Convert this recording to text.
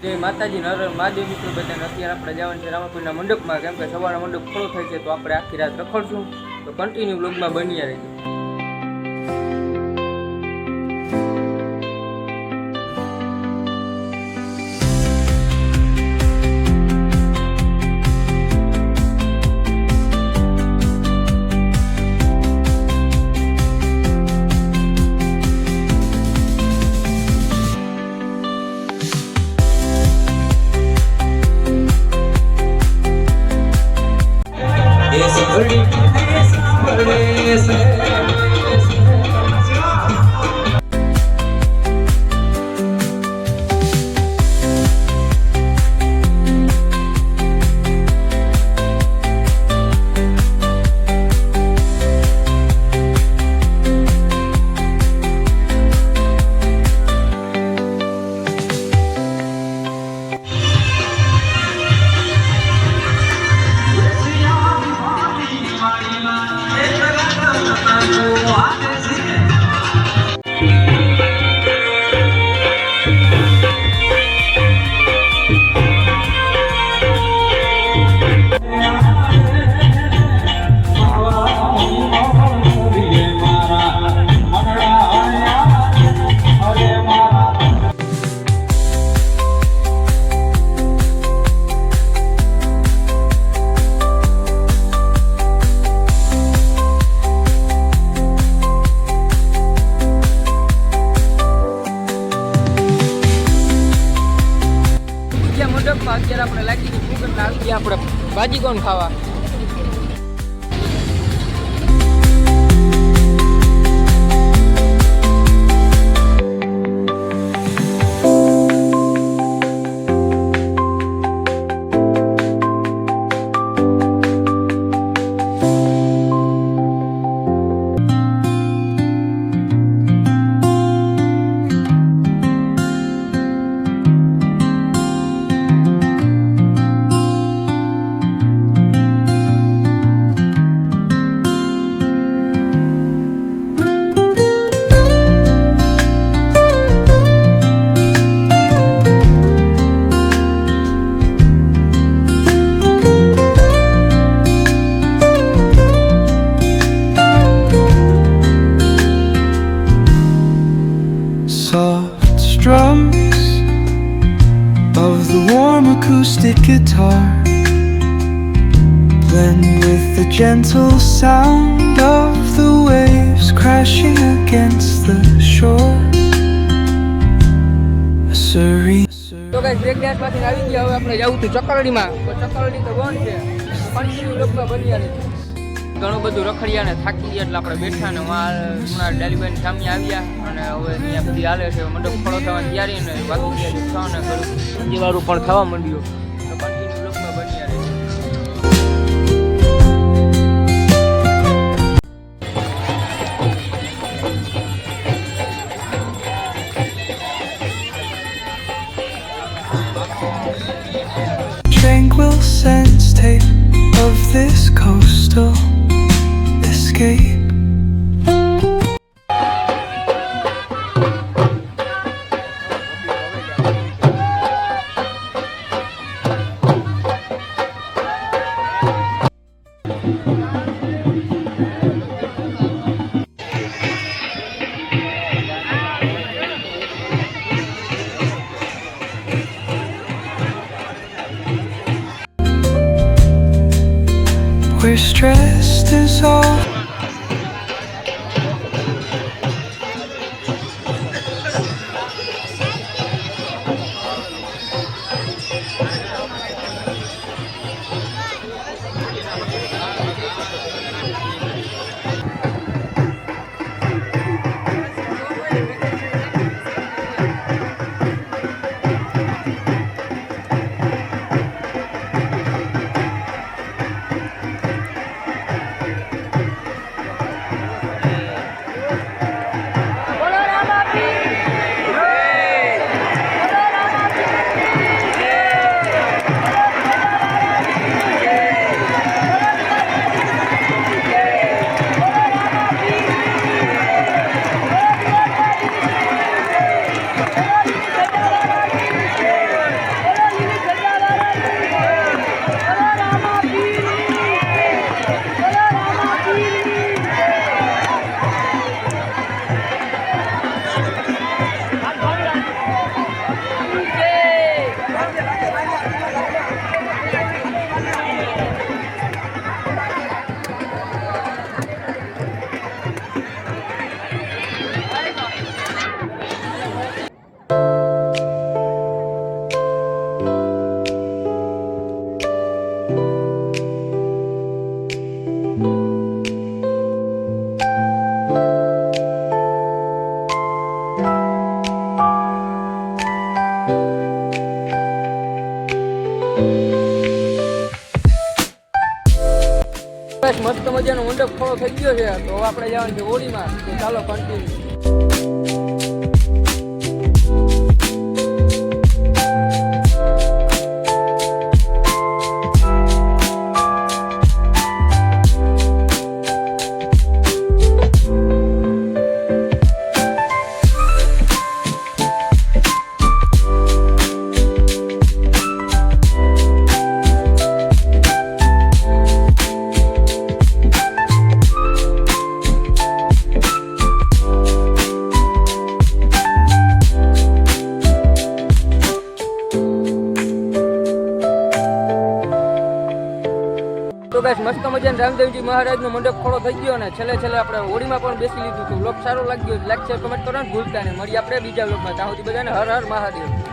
જય માતાજી નર મહાદેવ મિત્રો બધાને અત્યારે આપણે જવાનું છે રામાપીરના મંડપમાં કેમ કે સવારના મંડપ ખોલો થાય છે તો આપણે આખી રાત રખડશું તો કન્ટિન્યુ બ્લોગમાં બન્યા રહીએ. અત્યારે આપણે લાગી ગઈ ભૂખ એટલે આવી ગયા આપણે ભાજી કોણ ખાવા. Soft strums of the warm acoustic guitar blend with the gentle sound of the waves crashing against the shore. A serene તો ગાઈસ બ્રેક ડાન્સ માંથી આવી ગયા. હવે આપણે જવું હતું ચકરડીમાં. તો ચકરડી તો બંધ છે. કન્ટિન્યુ લોકમાં બન્યા રહી. ઘણું બધું રખડ્યા ને થાકી ગયા એટલે આપણે બેઠા ને હમણાં ડાલીબાઈ સામે આવ્યા અને હવે ત્યાં બધી હાલે છે મંડપ ખડો થવાની તૈયારી ને વાગી ગયા 6 ને ઘરું અંજીવાળું પણ થવા માંડ્યું. તો કન્ટિન્યુ લોકમાં બન્યા રહી. tranquil sense tape of this coastal escape. We're stressed as all બસ મસ્ત મજાનો મંડપ ખોળો થઈ ગયો છે, તો આપણે જવાનું છે હોળીમાં. તો ચાલો કન્ટિન્યુ. તો બસ મસ્ત મજાનો રામદેવજી મહારાજનો મંડપ ખોળો થઈ ગયો ને છેલ્લે આપણે હોળીમાં પણ બેસી લીધું હતું. વ્લોગ સારો લાગ્યો લાઈક શેર કમેન્ટ કરવાનું ભૂલતા નહીં. મળીએ આપણે બીજા વ્લોગમાં. ત્યાં સુધી બધાને હર હર મહાદેવ.